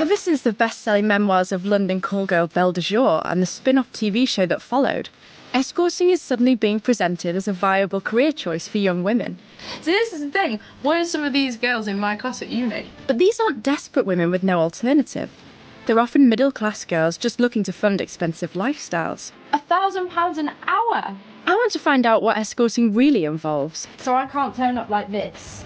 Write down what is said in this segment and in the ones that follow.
Ever since the best-selling memoirs of London call girl Belle de Jour and the spin-off TV show that followed, escorting is suddenly being presented as a viable career choice for young women. So this is the thing, why are some of these girls in my class at uni? But these aren't desperate women with no alternative. They're often middle-class girls just looking to fund expensive lifestyles. £1,000 an hour? I want to find out what escorting really involves. So I can't turn up like this?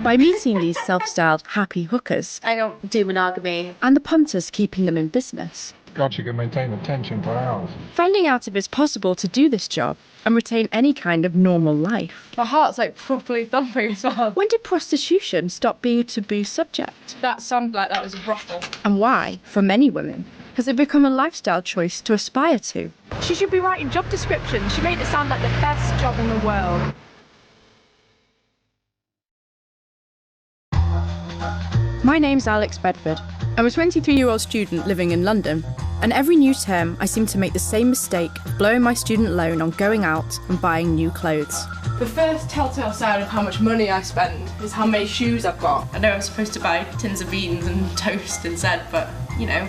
By meeting these self-styled happy hookers I don't do monogamy. and the punters keeping them in business. God, she can maintain the tension for hours. Finding out if it's possible to do this job and retain any kind of normal life. My heart's like properly thumping as well. When did prostitution stop being a taboo subject? That sounded like that was a brothel. And why, for many women, has it become a lifestyle choice to aspire to? She should be writing job descriptions. She made it sound like the best job in the world. My name's Alex Bedford. I'm a 23-year-old student living in London, and every new term I seem to make the same mistake of blowing my student loan on going out and buying new clothes. The first telltale sign of how much money I spend is how many shoes I've got. I know I'm supposed to buy tins of beans and toast instead, but, you know,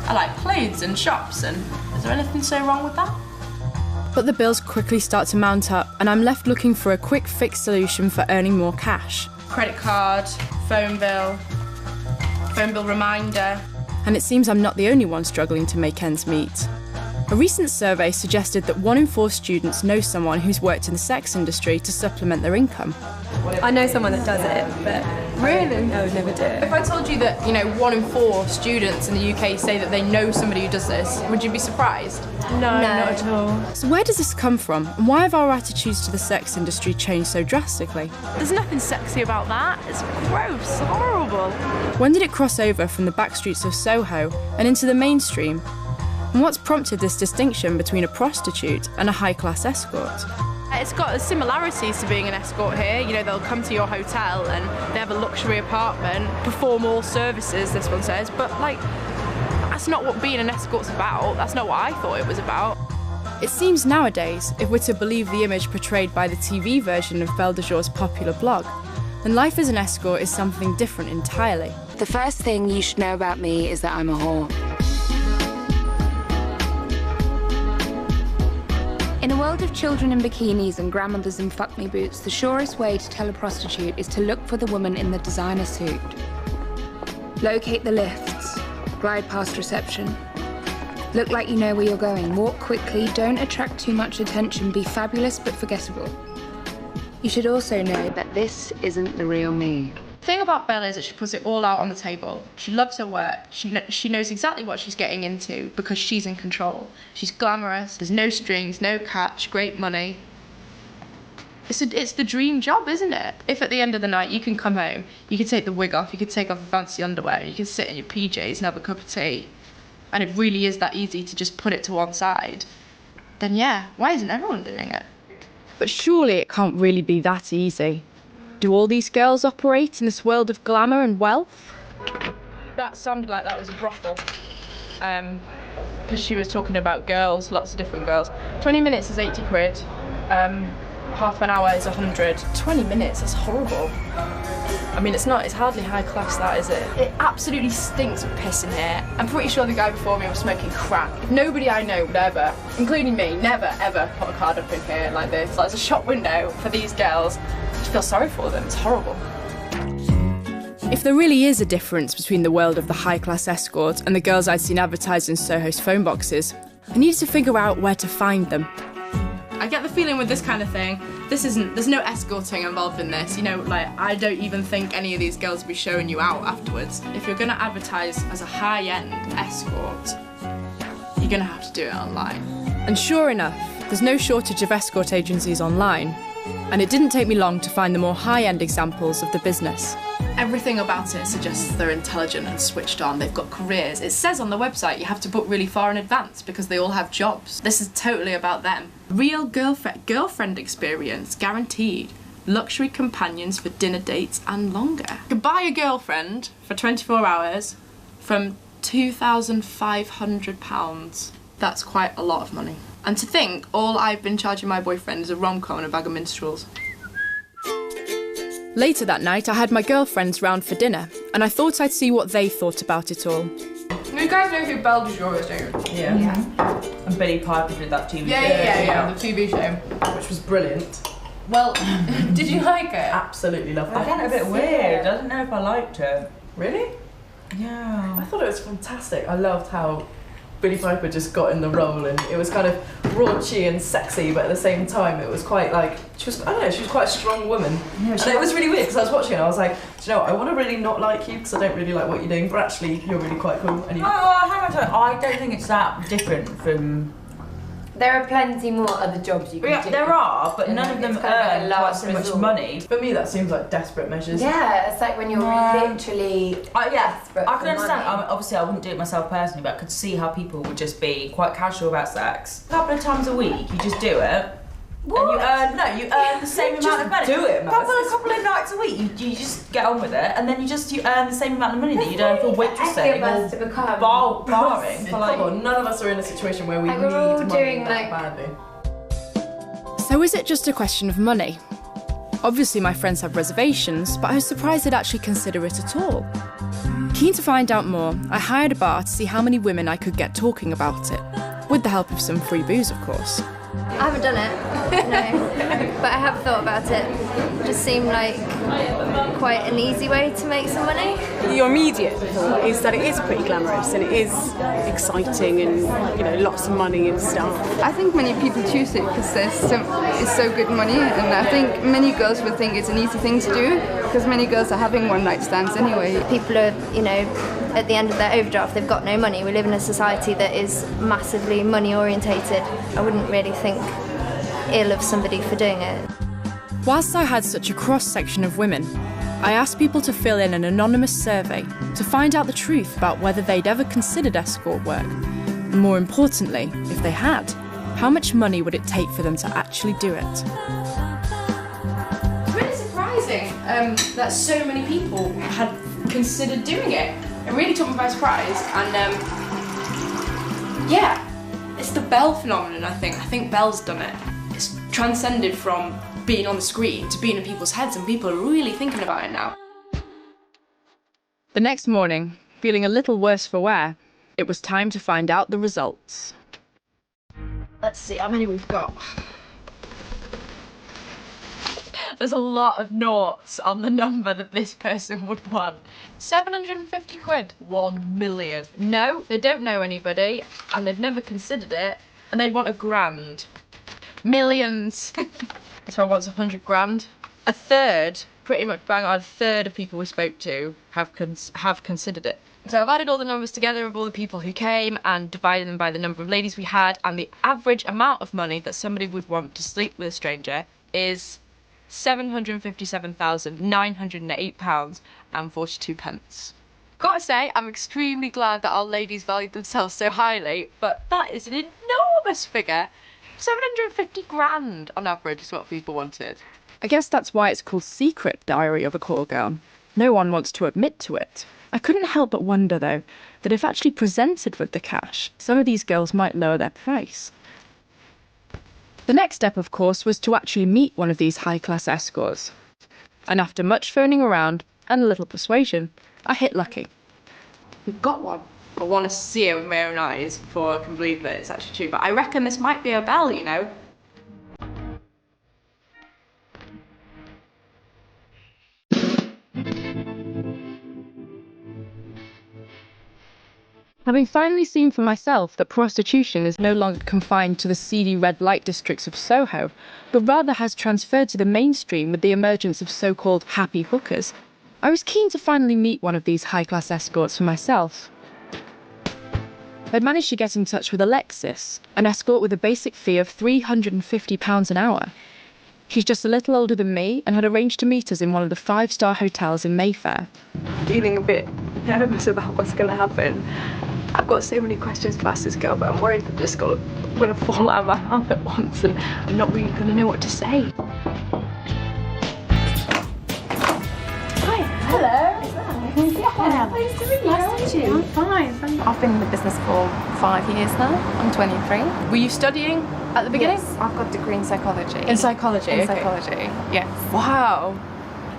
I like clothes and shops, and is there anything so wrong with that? But the bills quickly start to mount up, and I'm left looking for a quick fix solution for earning more cash. Credit card, phone bill reminder. And it seems I'm not the only one struggling to make ends meet. A recent survey suggested that 1 in 4 students know someone who's worked in the sex industry to supplement their income. I know someone that does it, but Really? I would never do it. If I told you that, 1 in 4 students in the UK say that they know somebody who does this, would you be surprised? No, not at all. So where does this come from, and why have our attitudes to the sex industry changed so drastically? There's nothing sexy about that. It's gross, horrible. When did it cross over from the backstreets of Soho and into the mainstream? And what's prompted this distinction between a prostitute and a high-class escort? It's got similarities to being an escort here. They'll come to your hotel and they have a luxury apartment, perform all services, this one says, but that's not what being an escort's about. That's not what I thought it was about. It seems nowadays, if we're to believe the image portrayed by the TV version of Belle de Jour's popular blog, then life as an escort is something different entirely. The first thing you should know about me is that I'm a whore. In a world of children in bikinis and grandmothers in fuck-me boots, the surest way to tell a prostitute is to look for the woman in the designer suit. Locate the lifts, glide past reception. Look like you know where you're going, walk quickly, don't attract too much attention, be fabulous but forgettable. You should also know that this isn't the real me. The thing about Belle is that she puts it all out on the table. She loves her work. She knows exactly what she's getting into because she's in control. She's glamorous, there's no strings, no catch, great money. It's the dream job, isn't it? If at the end of the night you can come home, you can take the wig off, you can take off your fancy underwear, you can sit in your PJs and have a cup of tea, and it really is that easy to just put it to one side, then yeah, why isn't everyone doing it? But surely it can't really be that easy. Do all these girls operate in this world of glamour and wealth? That sounded like that was a brothel. Because she was talking about girls, lots of different girls. 20 minutes is 80 quid. Half an hour is 100. 20 minutes, that's horrible. I mean, it's hardly high class, that, is it? It absolutely stinks of piss in here. I'm pretty sure the guy before me was smoking crack. Nobody I know would ever, including me, never ever put a card up in here like this. Like, it's a shop window for these girls. I feel sorry for them, it's horrible. If there really is a difference between the world of the high-class escort and the girls I'd seen advertised in Soho's phone boxes, I needed to figure out where to find them. I get the feeling with this kind of thing, there's no escorting involved in this. I don't even think any of these girls will be showing you out afterwards. If you're gonna advertise as a high-end escort, you're gonna have to do it online. And sure enough, there's no shortage of escort agencies online, and it didn't take me long to find the more high-end examples of the business. Everything about it suggests they're intelligent and switched on. They've got careers. It says on the website you have to book really far in advance because they all have jobs. This is totally about them. Real girlfriend experience, guaranteed. Luxury companions for dinner dates and longer. You can buy a girlfriend for 24 hours from £2,500. That's quite a lot of money. And to think all I've been charging my boyfriend is a rom-com and a bag of minstrels. Later that night, I had my girlfriends round for dinner, and I thought I'd see what they thought about it all. You guys know who Belle du Jour is, don't you? Yeah. And Billy Piper did that TV show. Yeah, the TV show. Which was brilliant. Well, did you like it? Absolutely loved it. I found it a bit weird. I don't know if I liked it. Really? Yeah. I thought it was fantastic. I loved how Billy Piper just got in the role, and it was kind of raunchy and sexy, but at the same time it was quite like, she was quite a strong woman. Yeah, and it was really weird because I was watching it and I was like, do you know what, I want to really not like you because I don't really like what you're doing, but actually you're really quite cool. And I don't think it's that different from... There are plenty more other jobs you can do. There are, but none of them earn quite so much money. For me that seems like desperate measures. Yeah, it's like when you're literally desperate. I can understand. Obviously, I wouldn't do it myself personally, but I could see how people would just be quite casual about sex. A couple of times a week, you just do it. What? And you earn the same amount of money. Do it, man. A couple of nights a week, you just get on with it, and then you earn the same amount of money that you'd earn for waitressing or barring. Come on, none of us are in a situation where we need all money doing, that badly. So is it just a question of money? Obviously my friends have reservations, but I was surprised they'd actually consider it at all. Keen to find out more, I hired a bar to see how many women I could get talking about it, with the help of some free booze, of course. I haven't done it, no, but I have thought about it. It just seemed like quite an easy way to make some money. Your immediate thought is that it is pretty glamorous and it is exciting and, you know, lots of money and stuff. I think many people choose it because it's so good money, and I think many girls will think it's an easy thing to do because many girls are having one-night stands anyway. People are, you know, at the end of their overdraft, they've got no money. We live in a society that is massively money orientated. I wouldn't really think ill of somebody for doing it. Whilst I had such a cross-section of women, I asked people to fill in an anonymous survey to find out the truth about whether they'd ever considered escort work. And more importantly, if they had, how much money would it take for them to actually do it? It's really surprising that so many people had considered doing it. It really took me by surprise, and yeah, it's the Belle phenomenon, I think. I think Belle's done it. It's transcended from being on the screen to being in people's heads, and people are really thinking about it now. The next morning, feeling a little worse for wear, it was time to find out the results. Let's see how many we've got. There's a lot of noughts on the number that this person would want. 750 quid. 1 million. No, they don't know anybody, and they've never considered it, and they want £1,000. Millions. So I want 100 grand. A third, pretty much bang on, a third of people we spoke to have considered it. So I've added all the numbers together of all the people who came and divided them by the number of ladies we had, and the average amount of money that somebody would want to sleep with a stranger is £757,908.42. Gotta say, I'm extremely glad that our ladies valued themselves so highly, but that is an enormous figure. 750 grand on average is what people wanted. I guess that's why it's called Secret Diary of a Call Girl. No one wants to admit to it. I couldn't help but wonder, though, that if actually presented with the cash, some of these girls might lower their price. The next step, of course, was to actually meet one of these high-class escorts. And after much phoning around and a little persuasion, I hit lucky. We've got one. I want to see it with my own eyes before I can believe that it's actually true, but I reckon this might be a Belle, you know. Having finally seen for myself that prostitution is no longer confined to the seedy red light districts of Soho, but rather has transferred to the mainstream with the emergence of so-called happy hookers, I was keen to finally meet one of these high-class escorts for myself. I'd managed to get in touch with Alexis, an escort with a basic fee of £350 an hour. She's just a little older than me and had arranged to meet us in one of the 5-star hotels in Mayfair. Feeling a bit nervous about what's going to happen. I've got so many questions to ask this girl, but I'm worried that this girl going to fall out of my mouth at once and I'm not really going to know what to say. Hi. Hello. Yeah. Nice to meet you. Nice to meet you. I'm fine. I've been in the business for 5 years now. I'm 23. Were you studying at the beginning? Yes, I've got a degree in psychology. In psychology? In okay. psychology, yes. Wow.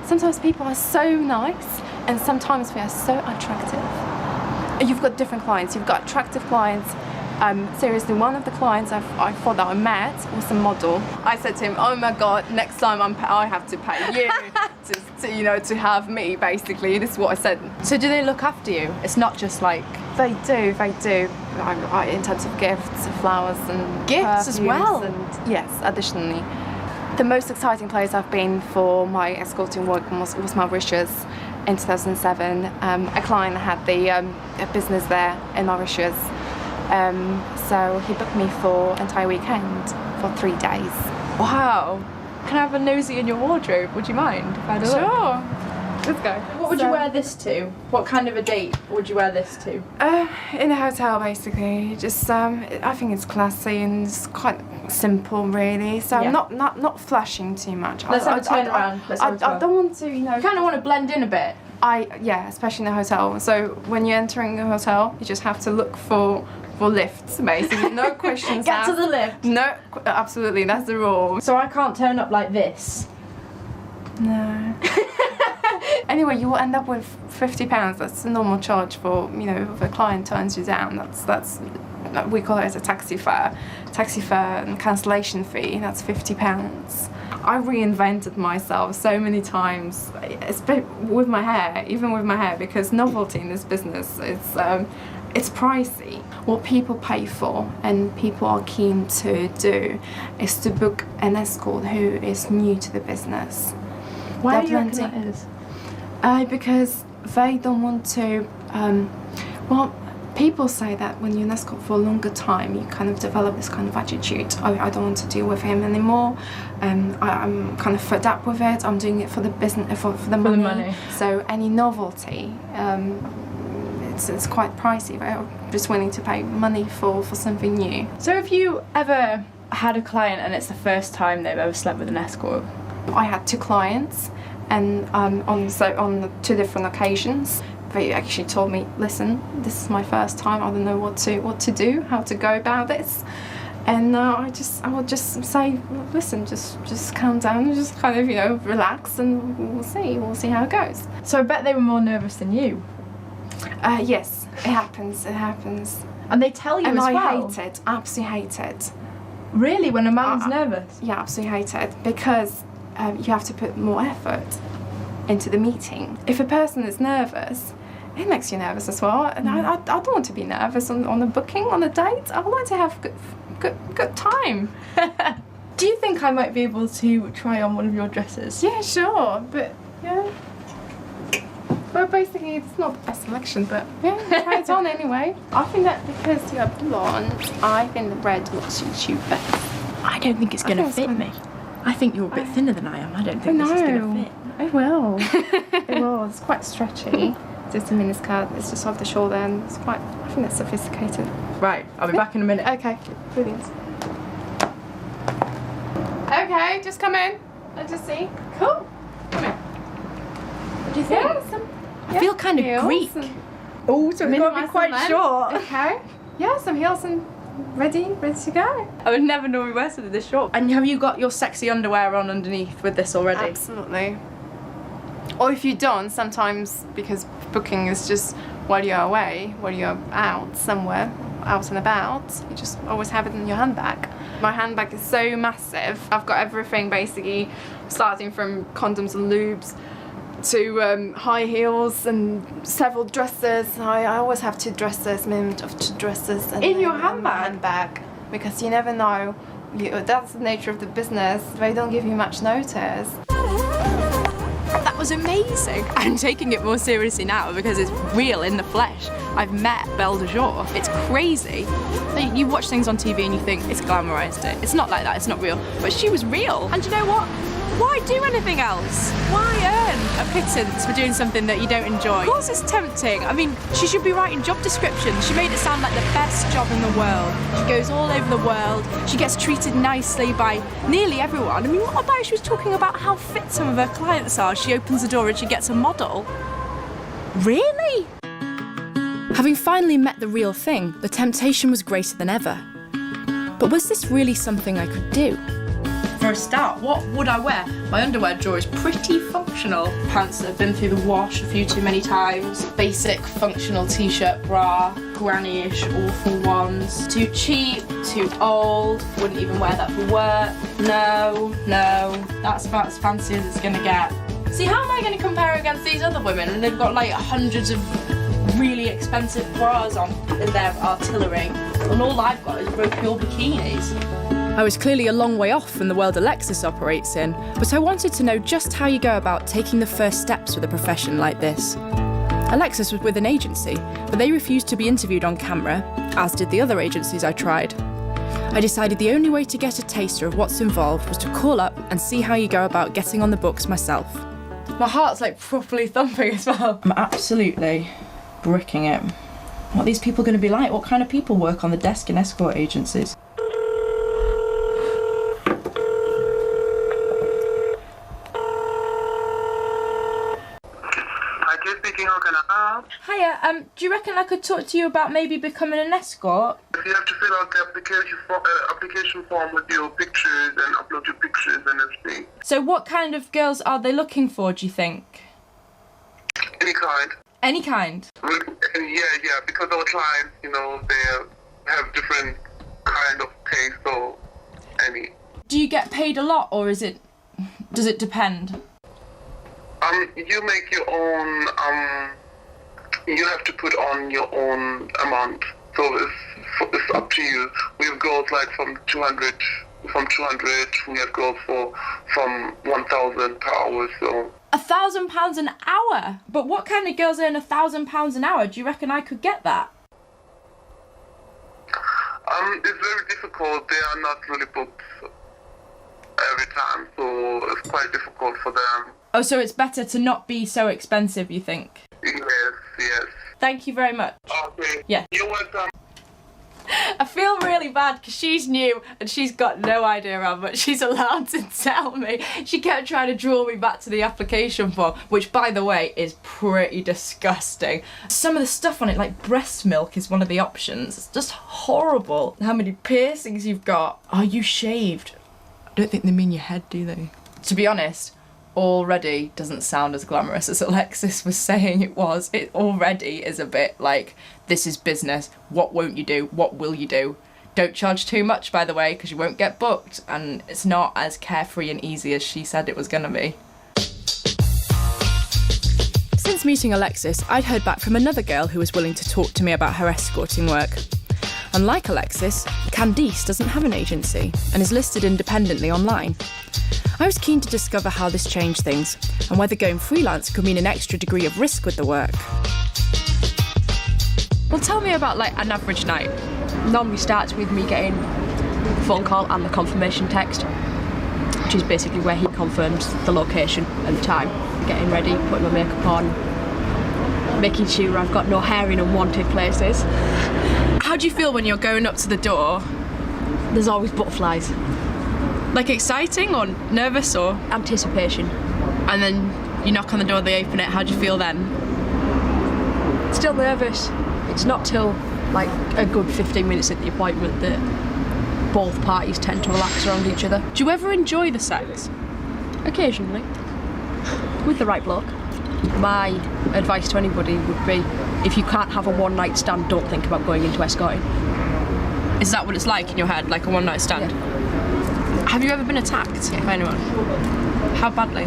Sometimes people are so nice, And sometimes they are so attractive. You've got different clients. You've got attractive clients. Seriously, one of the clients I thought that I met was a model. I said to him, "Oh my God, next time I have to pay you to have me." Basically, this is what I said. So do they look after you? It's not just like... They do. In terms of gifts, flowers, and gifts as well. And yes, additionally, the most exciting place I've been for my escorting work was Mauritius. In 2007, a client had a business there in Mauritius. So he booked me for an entire weekend for 3 days. Wow. Can I have a nosy in your wardrobe? Would you mind if I had a look? Sure. Let's go. What would you wear this to? What kind of a date would you wear this to? In a hotel, basically. Just I think it's classy and it's quite simple, really. So Yeah. not flashing too much. Let's have a turn around. I don't want to, You kind of want to blend in a bit. Especially in a hotel. So when you're entering a hotel, you just have to look for lifts, basically. No questions Get asked. to the lift. No, absolutely, that's the rule. So I can't turn up like this. No. Anyway, you will end up with £50. That's the normal charge for, if a client turns you down. That's we call it as a taxi fare and cancellation fee. That's £50. I reinvented myself so many times, with my hair, because novelty in this business it's pricey. What people pay for and people are keen to do is to book an escort who is new to the business. Why do you reckon that is? Because they don't want to. People say that when you're an escort for a longer time, you kind of develop this kind of attitude. I don't want to deal with him anymore. I'm kind of fed up with it. I'm doing it for the business, for the money. So any novelty, it's quite pricey. They're just willing to pay money for something new. So have you ever had a client and it's the first time they've ever slept with an escort? I had 2 clients, and on 2 different occasions. They actually told me, "Listen, this is my first time. I don't know what to do, how to go about this." And I would just say, "Listen, just calm down, just kind of relax, and we'll see how it goes." So I bet they were more nervous than you. Yes, it happens. And they tell you and as well. I hate it. Absolutely hate it. Really, when a man's nervous? Yeah, absolutely hate it because you have to put more effort into the meeting. If a person is nervous, it makes you nervous as well. And I don't want to be nervous on a booking, on a date. I would like to have good time. Do you think I might be able to try on one of your dresses? Yeah, sure, but yeah. Well, basically, it's not the best selection, but yeah, try it on anyway. I think that because you're blonde, I think the red will suit you better. I don't think it's going to fit me. I think you're a bit thinner than I am. I don't think this is going to fit. It will. It will. It's quite stretchy. It's a miniskirt. It's just off the shoulder, and it's quite. I think that's sophisticated. Right. I'll be back in a minute. Okay. Brilliant. Okay, just come in. Let's just see. Cool. Come in. What do you think? I feel kind of Greek. Oh, so it's got to be quite short. Okay. Yeah, some heels and ready to go. I would never normally wear something this short. And have you got your sexy underwear on underneath with this already? Absolutely. Or if you don't, sometimes, because booking is just while you're away, while you're out somewhere, out and about, you just always have it in your handbag. My handbag is so massive. I've got everything basically, starting from condoms and lubes to high heels and several dresses. I always have 2 dresses, minimum of 2 dresses. In your handbag? Because you never know. That's the nature of the business. They don't give you much notice. That was amazing. I'm taking it more seriously now because it's real in the flesh. I've met Belle de Jour. It's crazy. You watch things on TV and you think it's glamorized it. It's not like that, it's not real. But she was real. And you know what? Why do anything else? Why earn a pittance for doing something that you don't enjoy? Of course it's tempting. I mean, she should be writing job descriptions. She made it sound like the best job in the world. She goes all over the world. She gets treated nicely by nearly everyone. I mean, what about she was talking about how fit some of her clients are? She opens the door and she gets a model. Really? Having finally met the real thing, the temptation was greater than ever. But was this really something I could do? For a start, what would I wear? My underwear drawer is pretty functional. Pants that have been through the wash a few too many times. Basic functional t-shirt, bra, granny-ish awful ones. Too cheap, too old, wouldn't even wear that for work. No, that's about as fancy as it's gonna get. See, how am I gonna compare against these other women? And they've got like hundreds of really expensive bras on in their artillery. And all I've got is pure bikinis. I was clearly a long way off from the world Alexis operates in, but I wanted to know just how you go about taking the first steps with a profession like this. Alexis was with an agency, but they refused to be interviewed on camera, as did the other agencies I tried. I decided the only way to get a taster of what's involved was to call up and see how you go about getting on the books myself. My heart's like properly thumping as well. I'm absolutely bricking it. What are these people going to be like? What kind of people work on the desk in escort agencies? How can I help? Hiya, do you reckon I could talk to you about maybe becoming an escort? You have to fill out the application form with your pictures and upload your pictures and everything. So what kind of girls are they looking for, do you think? Any kind. Any kind? Yeah, because our clients, they have different kind of pay, so any. Do you get paid a lot, or does it depend? You make your own, you have to put on your own amount, so it's up to you. We have girls like from 200, we have girls from 1,000 per hour, so. £1,000 an hour? But what kind of girls earn £1,000 an hour? Do you reckon I could get that? It's very difficult. They are not really booked every time, so it's quite difficult for them. Oh, so it's better to not be so expensive, you think? Yes. Thank you very much. Okay. Yeah. You're welcome. I feel really bad because she's new and she's got no idea how much she's allowed to tell me. She kept trying to draw me back to the application form, which, by the way, is pretty disgusting. Some of the stuff on it, like breast milk, is one of the options. It's just horrible. How many piercings you've got. Are you shaved? I don't think they mean your head, do they? To be honest, already doesn't sound as glamorous as Alexis was saying it was. It already is a bit like, this is business. What won't you do? What will you do? Don't charge too much, by the way, because you won't get booked. And it's not as carefree and easy as she said it was going to be. Since meeting Alexis, I'd heard back from another girl who was willing to talk to me about her escorting work. Unlike Alexis, Candice doesn't have an agency and is listed independently online. I was keen to discover how this changed things and whether going freelance could mean an extra degree of risk with the work. Well, tell me about like an average night. Normally starts with me getting a phone call and the confirmation text, which is basically where he confirms the location and the time. Getting ready, putting my makeup on, making sure I've got no hair in unwanted places. How do you feel when you're going up to the door? There's always butterflies. Like exciting or nervous or? Anticipation. And then you knock on the door, they open it, how do you feel then? Still nervous. It's not till like a good 15 minutes at the appointment that both parties tend to relax around each other. Do you ever enjoy the sex? Occasionally. With the right bloke. My advice to anybody would be, if you can't have a one-night stand, don't think about going into escorting. Is that what it's like in your head, like a one-night stand? Yeah. Have you ever been attacked by anyone? How badly?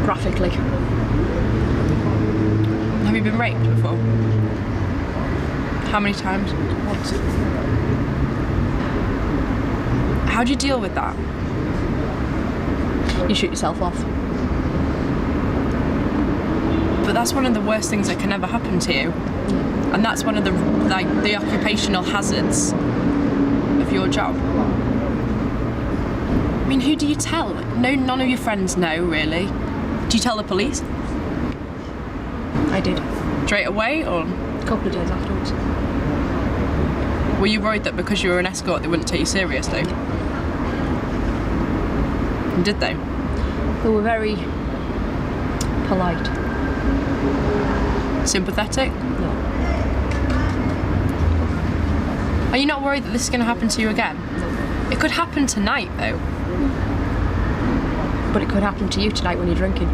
Graphically. Have you been raped before? How many times? Once. How do you deal with that? You shoot yourself off. But that's one of the worst things that can ever happen to you. And that's one of the occupational hazards of your job. I mean, who do you tell? No, none of your friends know, really. Do you tell the police? I did. Straight away, or? A couple of days afterwards. Were you worried that because you were an escort they wouldn't take you seriously? And did they? They were very polite. Sympathetic? No. Are you not worried that this is going to happen to you again? No. It could happen tonight, though. But it could happen to you tonight when you're drinking.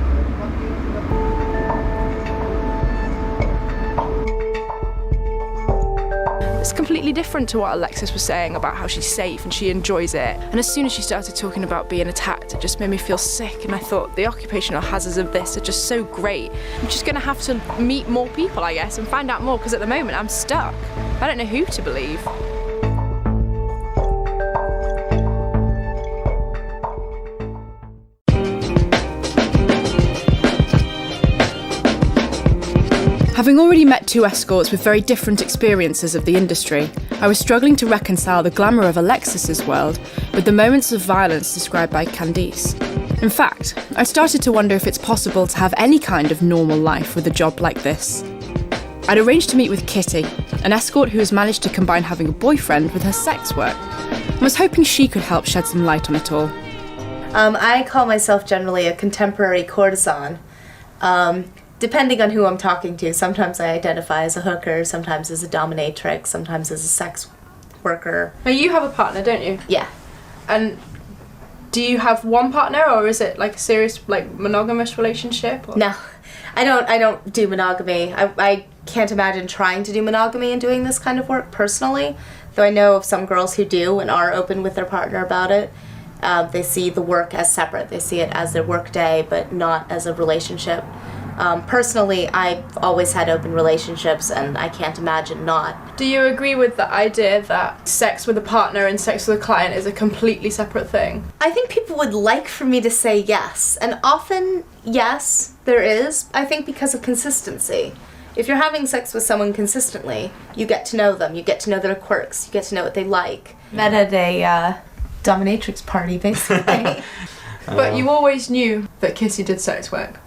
It's completely different to what Alexis was saying about how she's safe and she enjoys it. And as soon as she started talking about being attacked, it just made me feel sick. And I thought the occupational hazards of this are just so great. I'm just gonna have to meet more people, I guess, and find out more, because at the moment I'm stuck. I don't know who to believe. Having already met two escorts with very different experiences of the industry, I was struggling to reconcile the glamour of Alexis's world with the moments of violence described by Candice. In fact, I started to wonder if it's possible to have any kind of normal life with a job like this. I'd arranged to meet with Kitty, an escort who has managed to combine having a boyfriend with her sex work, and was hoping she could help shed some light on it all. I call myself generally a contemporary courtesan. Depending on who I'm talking to, sometimes I identify as a hooker, sometimes as a dominatrix, sometimes as a sex worker. Now you have a partner, don't you? Yeah. And do you have one partner, or is it like a serious, like, monogamous relationship? Or? No, I don't do monogamy. I can't imagine trying to do monogamy and doing this kind of work personally, though I know of some girls who do and are open with their partner about it. They see the work as separate. They see it as their work day, but not as a relationship. Personally, I've always had open relationships, and I can't imagine not. Do you agree with the idea that sex with a partner and sex with a client is a completely separate thing? I think people would like for me to say yes, and often, yes, there is. I think because of consistency. If you're having sex with someone consistently, you get to know them, you get to know their quirks, you get to know what they like. Met at a dominatrix party, basically. But you always knew that Kitty did sex work?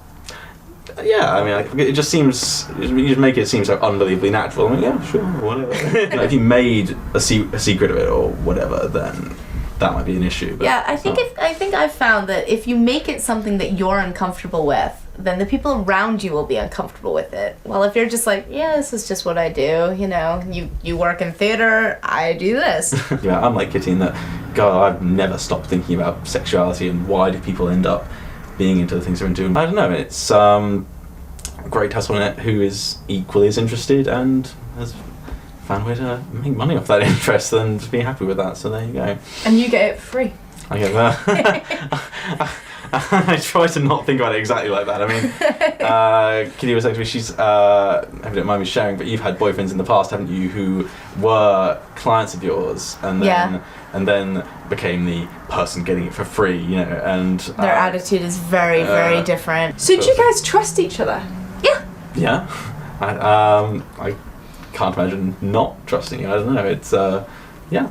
Yeah, I mean, it just seems, you just make it seem so unbelievably natural. I mean, yeah, sure, whatever. If you made a secret of it or whatever, then that might be an issue. But yeah, I think I've found that if you make it something that you're uncomfortable with, then the people around you will be uncomfortable with it. Well, if you're just like, yeah, this is just what I do, you know, you work in theatre, I do this. Yeah, I'm like Kitty in that, God, I've never stopped thinking about sexuality and why do people end up being into the things they're into. I don't know, it's great to have someone who is equally as interested and has found a way to make money off that interest and to be happy with that, so there you go. And you get it for free. I get that. I try to not think about it exactly like that. I mean, Kitty was saying to me, she's, I don't mind me sharing, but you've had boyfriends in the past, haven't you, who were clients of yours and then became the person getting it for free, you know, and their attitude is very, very different. So do you guys trust each other? Yeah. Yeah. I can't imagine not trusting you. I don't know. It's yeah.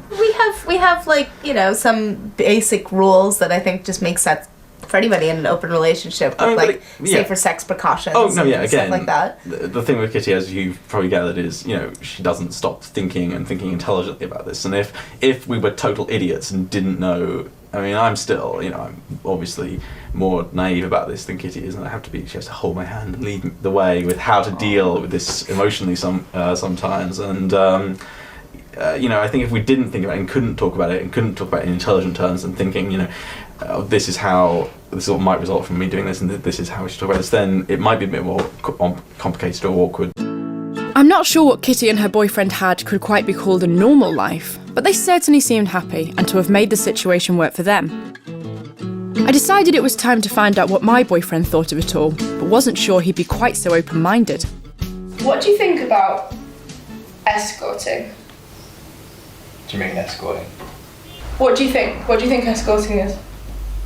We have like, you know, some basic rules that I think just make sense for anybody in an open relationship, with safer sex precautions. Oh no, yeah, again, stuff like that. The thing with Kitty, as you've probably gathered, is, you know, she doesn't stop thinking intelligently about this. And if we were total idiots and didn't know, I mean, I'm still, you know, I'm obviously more naive about this than Kitty is, and she has to hold my hand and lead the way with how to deal with this emotionally sometimes. And you know, I think if we didn't think about it and couldn't talk about it in intelligent terms and thinking, you know, this is what might result from me doing this, and this is how we should talk about this, then it might be a bit more complicated or awkward. I'm not sure what Kitty and her boyfriend had could quite be called a normal life, but they certainly seemed happy and to have made the situation work for them. I decided it was time to find out what my boyfriend thought of it all, but wasn't sure he'd be quite so open-minded. What do you think about escorting? Do you mean escorting? What do you think? What do you think escorting is?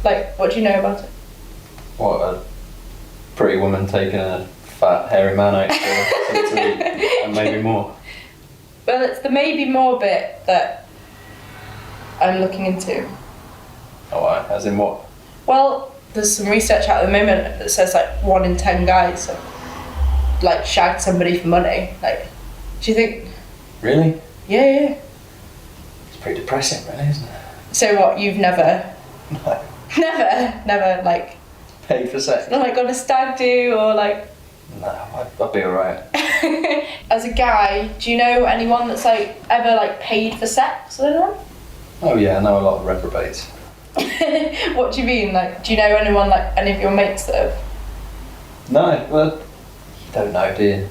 Like, what do you know about it? What, a pretty woman taking a fat, hairy man out to and maybe more? Well, it's the maybe more bit that I'm looking into. Oh, right. As in what? Well, there's some research out at the moment that says like 1 in 10 guys have, like, shagged somebody for money. Like, do you think? Really? Yeah. It's pretty depressing, really, isn't it? So what? You've never? No. Never, like... Paid for sex? Like on a stag do, or like... No, I'd be alright. As a guy, do you know anyone that's like ever like paid for sex with anyone? Oh yeah, I know a lot of reprobates. What do you mean? Like, do you know anyone, like any of your mates that have? No, well, you don't know, do you?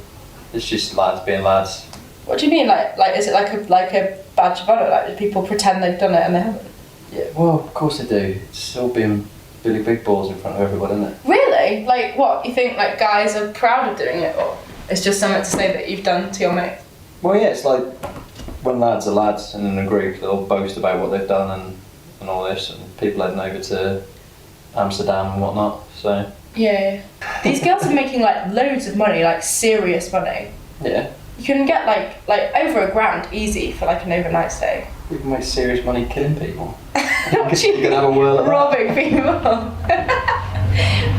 It's just lads being lads. What do you mean? Like is it like a badge of honour? Like, do people pretend they've done it and they haven't? Yeah, well, of course they do. It's all being Billy Big Balls in front of everybody, isn't it? Really? Like, what? You think like guys are proud of doing it, or it's just something to say that you've done to your mate? Well, yeah, it's like when lads are lads and in a group, they'll boast about what they've done and all this, and people heading over to Amsterdam and whatnot. So yeah. These girls are making like loads of money, like serious money. yeah, You can get like over £1,000 easy for like an overnight stay. we can make serious money killing people. What do you You can have a whirl at that. robbing people?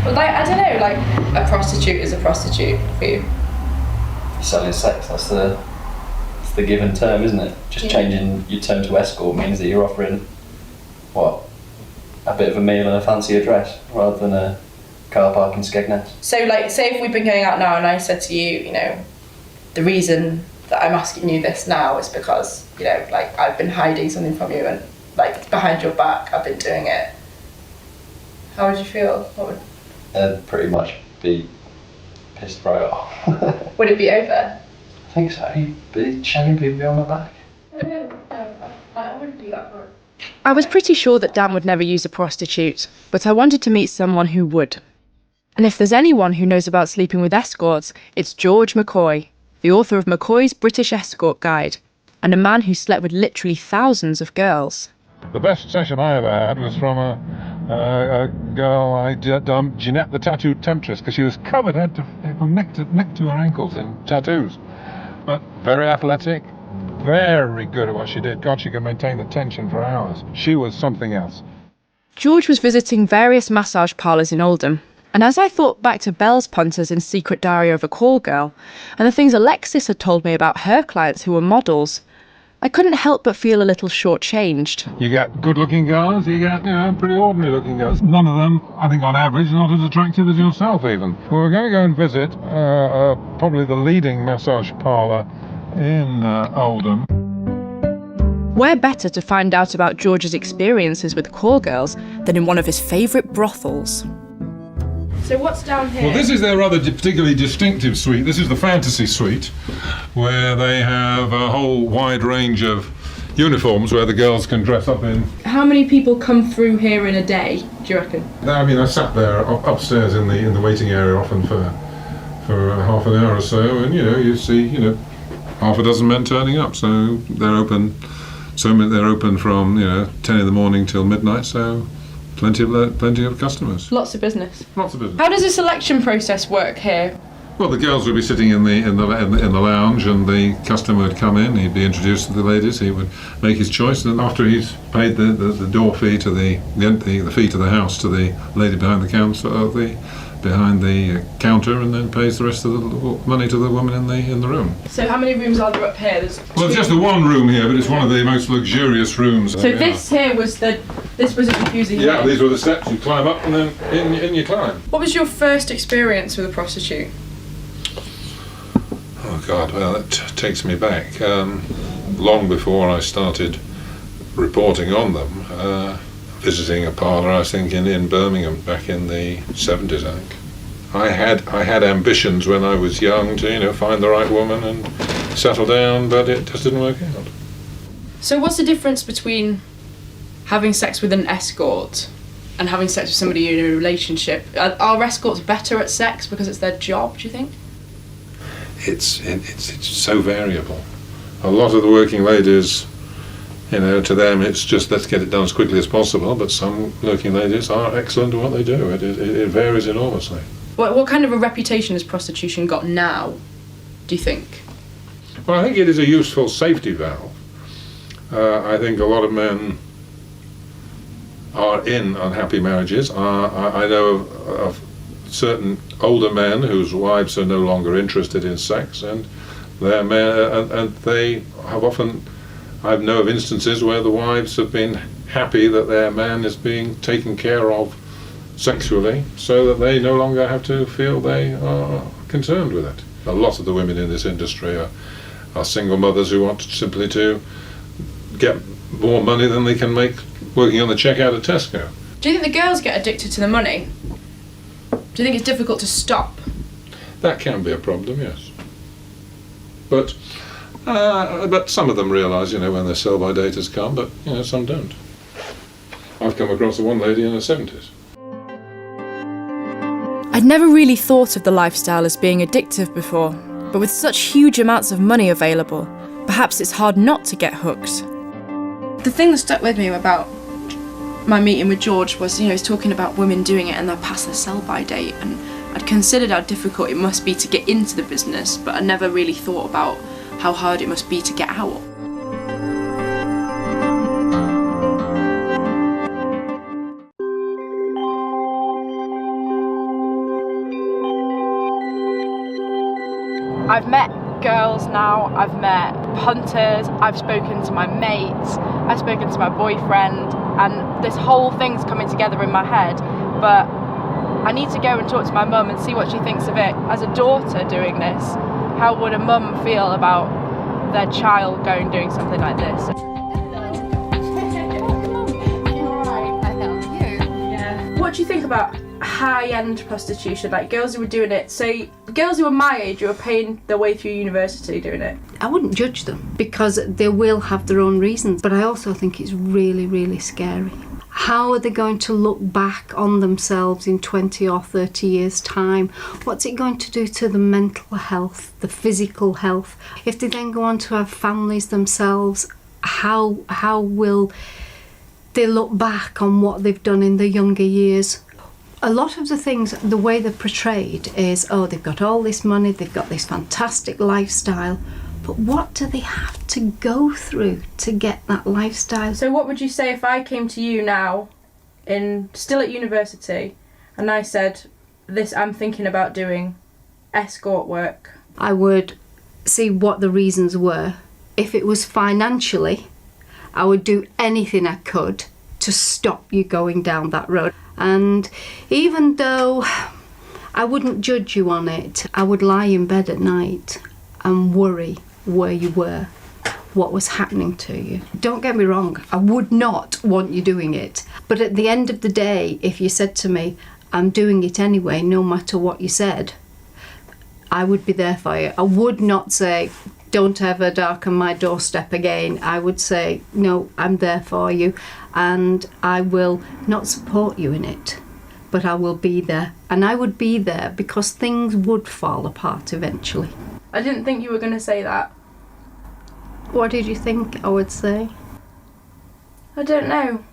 But like, I don't know, like a prostitute is a prostitute for you. Selling sex, that's the given term, isn't it? Just Yeah. changing your term to escort means that you're offering what, a bit of a meal and a fancy address rather than a car park in Skegness. So like, say if we've been going out now and I said to you, you know, the reason that I'm asking you this now is because, you know, like I've been hiding something from you and like behind your back I've been doing it. How would you feel? What would They'd pretty much be pissed right off. would it be over? I think so. You'd be shagging people behind my back. I wouldn't do that for it. I was pretty sure that Dan would never use a prostitute, but I wanted to meet someone who would. And if there's anyone who knows about sleeping with escorts, it's George McCoy, the author of McCoy's British Escort Guide, and a man who slept with literally thousands of girls. The best session I ever had was from a girl I dumped, Jeanette the Tattooed Temptress, because she was covered head to, from neck to her ankles in tattoos. But very athletic, very good at what she did. God, she could maintain the tension for hours. She was something else. George was visiting various massage parlours in Oldham, and as I thought back to Belle's punters in Secret Diary of a Call Girl, and the things Alexis had told me about her clients who were models, I couldn't help but feel a little shortchanged. You get good-looking girls, you get, pretty ordinary-looking girls. None of them, I think on average, not as attractive as yourself even. Well, we're going to go and visit probably the leading massage parlour in Oldham. Where better to find out about George's experiences with call girls than in one of his favourite brothels? So what's down here? Well, this is their rather particularly distinctive suite. This is the fantasy suite, where they have a whole wide range of uniforms where the girls can dress up in. How many people come through here in a day, do you reckon? I mean, I sat there upstairs in the waiting area often for half an hour or so, and you see half a dozen men turning up. So they're open. They're open from 10 in the morning till midnight. So. Plenty of customers. Lots of business. Lots of business. How does the selection process work here? Well, the girls would be sitting in the lounge, and the customer would come in. He'd be introduced to the ladies. He would make his choice, and after he's paid the door fee to the fee to the house to the lady behind the counter, and then pays the rest of the money to the woman in the room. So how many rooms are there up here? Well, it's just the one room here, but it's one of the most luxurious rooms. So this here was this was a confusing. Yeah, room. these were the steps. You climb up, and then in you climb. What was your first experience with a prostitute? Oh God, well that takes me back long before I started reporting on them. Visiting a parlour, I think in Birmingham back in the 70s. I think I had ambitions when I was young to find the right woman and settle down, but it just didn't work out. So what's the difference between having sex with an escort and having sex with somebody in a relationship? Are escorts better at sex because it's their job, do you think? It's so variable. A lot of the working ladies, to them it's just let's get it done as quickly as possible, but some working ladies are excellent at what they do. It varies enormously. What kind of a reputation has prostitution got now, do you think? Well, I think it is a useful safety valve. I think a lot of men are in unhappy marriages. I know of certain older men whose wives are no longer interested in sex, and their men, and they have often. I know of instances where the wives have been happy that their man is being taken care of sexually, so that they no longer have to feel they are concerned with it. A lot of the women in this industry are single mothers who want simply to get more money than they can make working on the checkout at Tesco. Do you think the girls get addicted to the money? Do you think it's difficult to stop? That can be a problem, yes. But some of them realise, when their sell-by date has come, but some don't. I've come across one lady in her 70s. I'd never really thought of the lifestyle as being addictive before, but with such huge amounts of money available, perhaps it's hard not to get hooked. The thing that stuck with me about my meeting with George was, he's talking about women doing it and they're past their sell-by date, and I'd considered how difficult it must be to get into the business, but I never really thought about how hard it must be to get out. I've met girls now, I've met hunters, I've spoken to my mates, I've spoken to my boyfriend, and this whole thing's coming together in my head, but I need to go and talk to my mum and see what she thinks of it. As a daughter doing this, how would a mum feel about their child doing something like this? What do you think about high-end prostitution, like girls who were doing it, say girls who were my age who were paying their way through university doing it? I wouldn't judge them because they will have their own reasons, but I also think it's really, really scary. How are they going to look back on themselves in 20 or 30 years' time? What's it going to do to the mental health, the physical health? If they then go on to have families themselves, how will they look back on what they've done in their younger years? A lot of the things, the way they're portrayed is, they've got all this money, they've got this fantastic lifestyle, but what do they have to go through to get that lifestyle? So what would you say if I came to you now, still at university, and I said, I'm thinking about doing escort work? I would see what the reasons were. If it was financially, I would do anything I could to stop you going down that road. And even though I wouldn't judge you on it, I would lie in bed at night and worry where you were, what was happening to you. Don't get me wrong, I would not want you doing it. But at the end of the day, if you said to me, I'm doing it anyway, no matter what you said, I would be there for you. I would not say, don't ever darken my doorstep again. I would say, no, I'm there for you, and I will not support you in it, but I will be there. And I would be there because things would fall apart eventually. I didn't think you were going to say that. What did you think I would say? I don't know.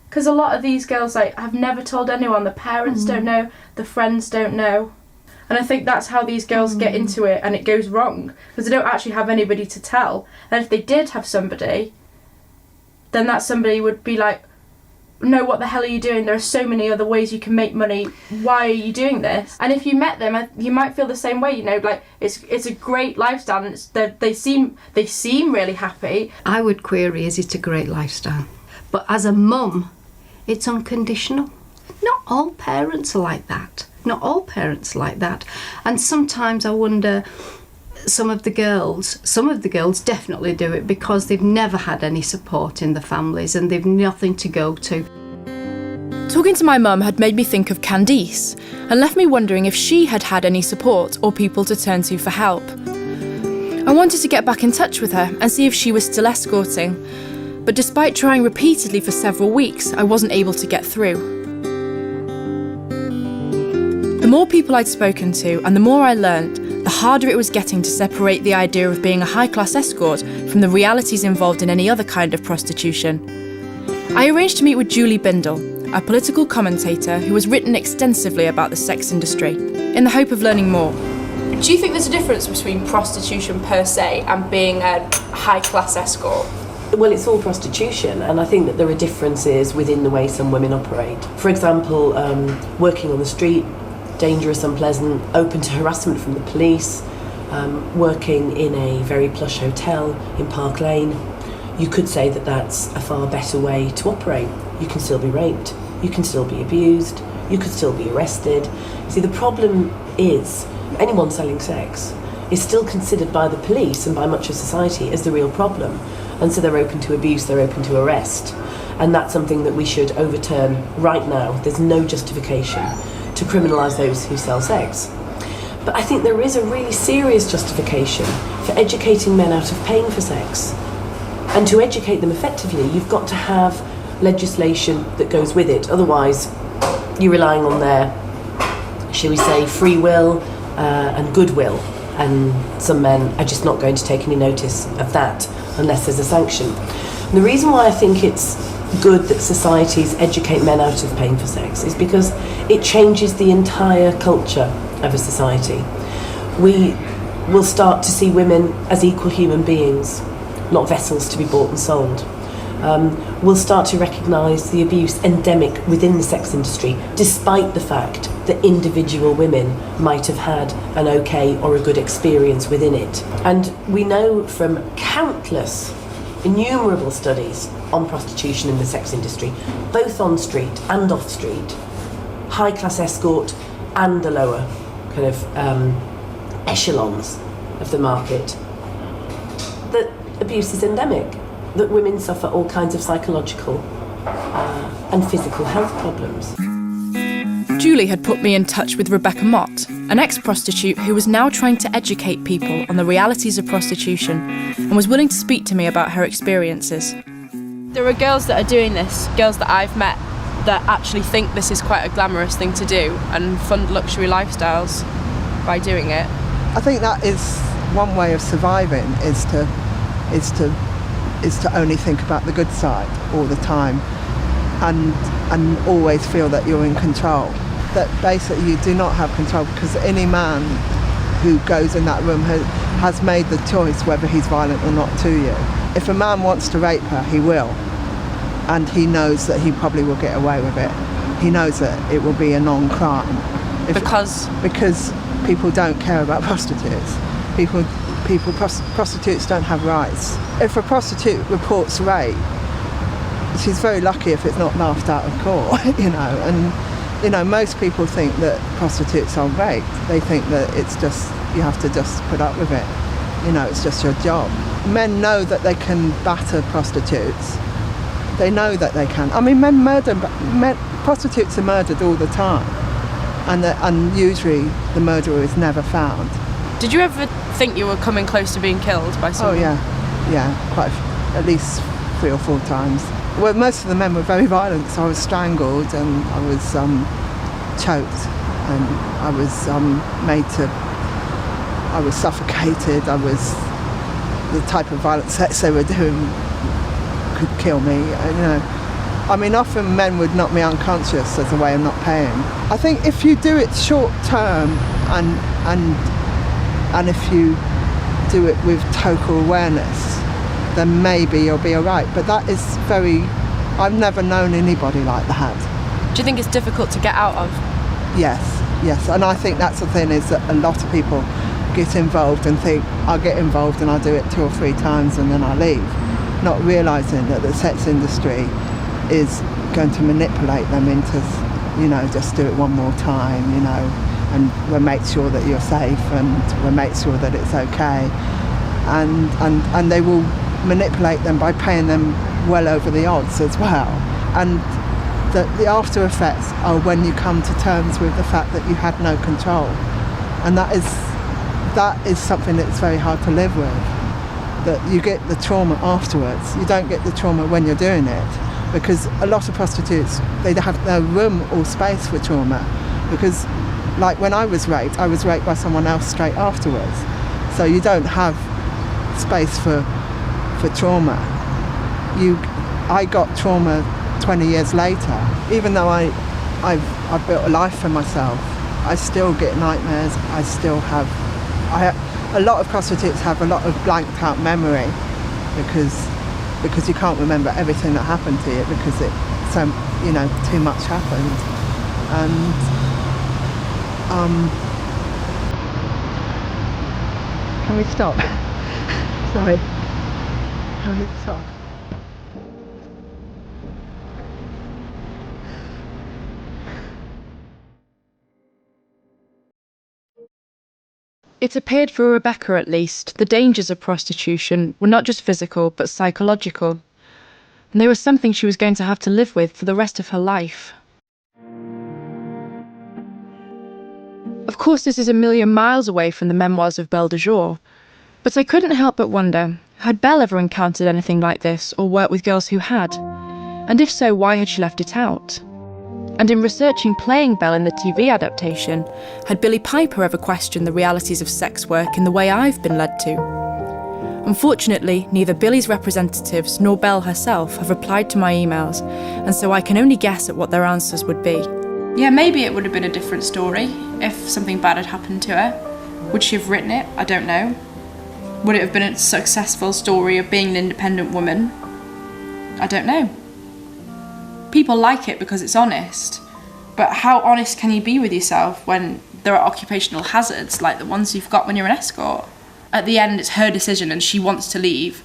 Because a lot of these girls have never told anyone. The parents don't know, the friends don't know. And I think that's how these girls get into it, and it goes wrong, because they don't actually have anybody to tell. And if they did have somebody, then that somebody would be like, no, what the hell are you doing? There are so many other ways you can make money. Why are you doing this? And if you met them, you might feel the same way, it's a great lifestyle, and they seem really happy. I would query, is it a great lifestyle? But as a mum, it's unconditional. Not all parents are like that. Not all parents are like that. And sometimes I wonder, some of the girls definitely do it because they've never had any support in the families and they've nothing to go to. Talking to my mum had made me think of Candice and left me wondering if she had had any support or people to turn to for help. I wanted to get back in touch with her and see if she was still escorting, but despite trying repeatedly for several weeks, I wasn't able to get through. The more people I'd spoken to and the more I learnt, the harder it was getting to separate the idea of being a high-class escort from the realities involved in any other kind of prostitution. I arranged to meet with Julie Bindle, a political commentator who has written extensively about the sex industry, in the hope of learning more. Do you think there's a difference between prostitution per se and being a high-class escort? Well, it's all prostitution, and I think that there are differences within the way some women operate. For example, working on the street, dangerous, unpleasant, open to harassment from the police, working in a very plush hotel in Park Lane. You could say that that's a far better way to operate. You can still be raped, you can still be abused, you could still be arrested. See, the problem is anyone selling sex is still considered by the police and by much of society as the real problem. And so they're open to abuse, they're open to arrest. And that's something that we should overturn right now. There's no justification to criminalise those who sell sex. But I think there is a really serious justification for educating men out of paying for sex. And to educate them effectively, you've got to have legislation that goes with it. Otherwise, you're relying on their, shall we say, free will and goodwill. And some men are just not going to take any notice of that unless there's a sanction. And the reason why I think it's good that societies educate men out of paying for sex is because it changes the entire culture of a society. We will start to see women as equal human beings, not vessels to be bought and sold. We'll start to recognise the abuse endemic within the sex industry, despite the fact that individual women might have had an okay or a good experience within it. And we know from countless, innumerable studies on prostitution in the sex industry, both on street and off street, high class escort and the lower kind of echelons of the market, that abuse is endemic, that women suffer all kinds of psychological and physical health problems. Julie had put me in touch with Rebecca Mott, an ex-prostitute who was now trying to educate people on the realities of prostitution and was willing to speak to me about her experiences. There are girls that are doing this, girls that I've met, that actually think this is quite a glamorous thing to do and fund luxury lifestyles by doing it. I think that is one way of surviving, is to only think about the good side all the time and always feel that you're in control. That basically you do not have control, because any man who goes in that room has made the choice whether he's violent or not to you. If a man wants to rape her, he will. And he knows that he probably will get away with it. He knows that it will be a non-crime. Because people don't care about prostitutes. Prostitutes don't have rights. If a prostitute reports rape, she's very lucky if it's not laughed out of court, and most people think that prostitutes are raped. They think that it's just, you have to just put up with it. It's just your job. Men know that they can batter prostitutes. They know that they can. I mean, prostitutes are murdered all the time, and usually the murderer is never found. Did you ever think you were coming close to being killed by someone? Oh yeah, at least 3 or 4 times. Well, most of the men were very violent, so I was strangled and I was choked, and I was I was suffocated. The type of violent sex they were doing could kill me. I mean, often men would knock me unconscious as a way of not paying. I think if you do it short term and if you do it with total awareness, then maybe you'll be all right. But that is I've never known anybody like that. Do you think it's difficult to get out of? Yes. And I think that's the thing, is that a lot of people get involved and think, I'll get involved and I'll do it 2 or 3 times and then I'll leave, not realising that the sex industry is going to manipulate them into, just do it one more time, and we'll make sure that you're safe and we'll make sure that it's okay. And they will manipulate them by paying them well over the odds as well. And the after effects are when you come to terms with the fact that you had no control. And that is something that's very hard to live with. That you get the trauma afterwards. You don't get the trauma when you're doing it. Because a lot of prostitutes, they have no room or space for trauma. Because like when I was raped by someone else straight afterwards. So you don't have space for trauma. I got trauma 20 years later. Even though I've built a life for myself, I still get nightmares. A lot of prostitutes have a lot of blanked out memory because you can't remember everything that happened to you, because too much happened. And can we stop? Sorry. Can we stop? It appeared for Rebecca, at least, the dangers of prostitution were not just physical, but psychological. And they were something she was going to have to live with for the rest of her life. Of course, this is a million miles away from the memoirs of Belle de Jour, but I couldn't help but wonder, had Belle ever encountered anything like this or worked with girls who had? And if so, why had she left it out? And in researching playing Belle in the TV adaptation, had Billie Piper ever questioned the realities of sex work in the way I've been led to? Unfortunately, neither Billie's representatives nor Belle herself have replied to my emails, and so I can only guess at what their answers would be. Yeah, maybe it would have been a different story if something bad had happened to her. Would she have written it? I don't know. Would it have been a successful story of being an independent woman? I don't know. People like it because it's honest, but how honest can you be with yourself when there are occupational hazards like the ones you've got when you're an escort? At the end, it's her decision and she wants to leave.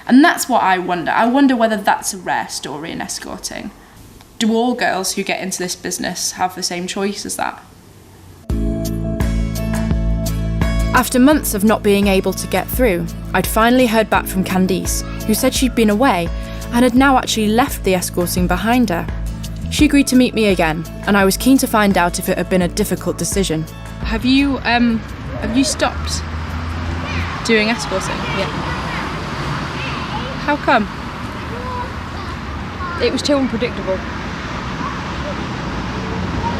And that's what I wonder. I wonder whether that's a rare story in escorting. Do all girls who get into this business have the same choice as that? After months of not being able to get through, I'd finally heard back from Candice, who said she'd been away and had now actually left the escorting behind her. She agreed to meet me again, and I was keen to find out if it had been a difficult decision. Have you stopped doing escorting? Yeah. How come? It was too unpredictable.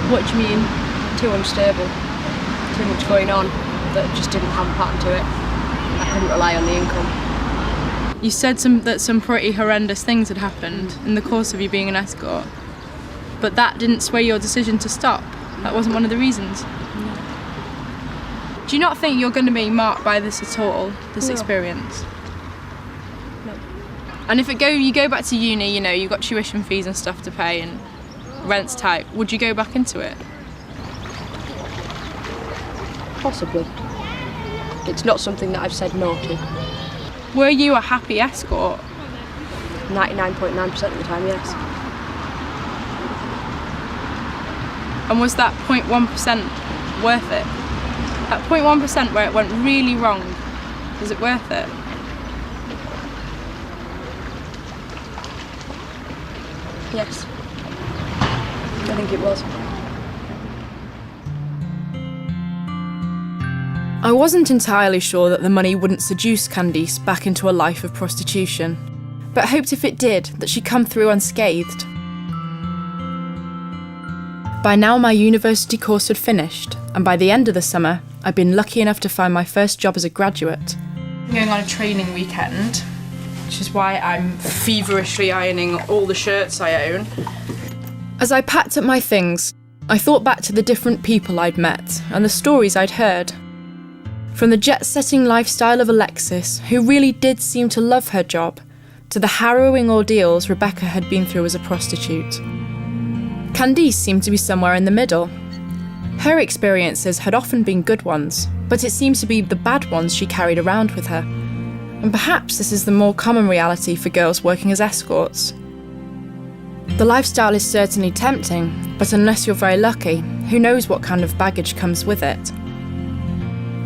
What do you mean? Too unstable. Too much going on that just didn't have a pattern to it. I couldn't rely on the income. You said that some pretty horrendous things had happened in the course of you being an escort, but that didn't sway your decision to stop. That wasn't one of the reasons. No. Do you not think you're going to be marked by this at all, this experience? No. And if you go back to uni, you know, you've got tuition fees and stuff to pay and rent's tight, would you go back into it? Possibly. It's not something that I've said no to. Were you a happy escort? 99.9% of the time, yes. And was that 0.1% worth it? That 0.1% where it went really wrong, was it worth it? Yes. I think it was. I wasn't entirely sure that the money wouldn't seduce Candice back into a life of prostitution, but hoped if it did, that she'd come through unscathed. By now my university course had finished, and by the end of the summer, I'd been lucky enough to find my first job as a graduate. I'm going on a training weekend, which is why I'm feverishly ironing all the shirts I own. As I packed up my things, I thought back to the different people I'd met and the stories I'd heard. From the jet-setting lifestyle of Alexis, who really did seem to love her job, to the harrowing ordeals Rebecca had been through as a prostitute. Candice seemed to be somewhere in the middle. Her experiences had often been good ones, but it seemed to be the bad ones she carried around with her. And perhaps this is the more common reality for girls working as escorts. The lifestyle is certainly tempting, but unless you're very lucky, who knows what kind of baggage comes with it.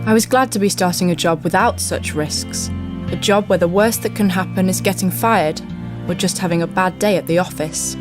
I was glad to be starting a job without such risks, a job where the worst that can happen is getting fired or just having a bad day at the office.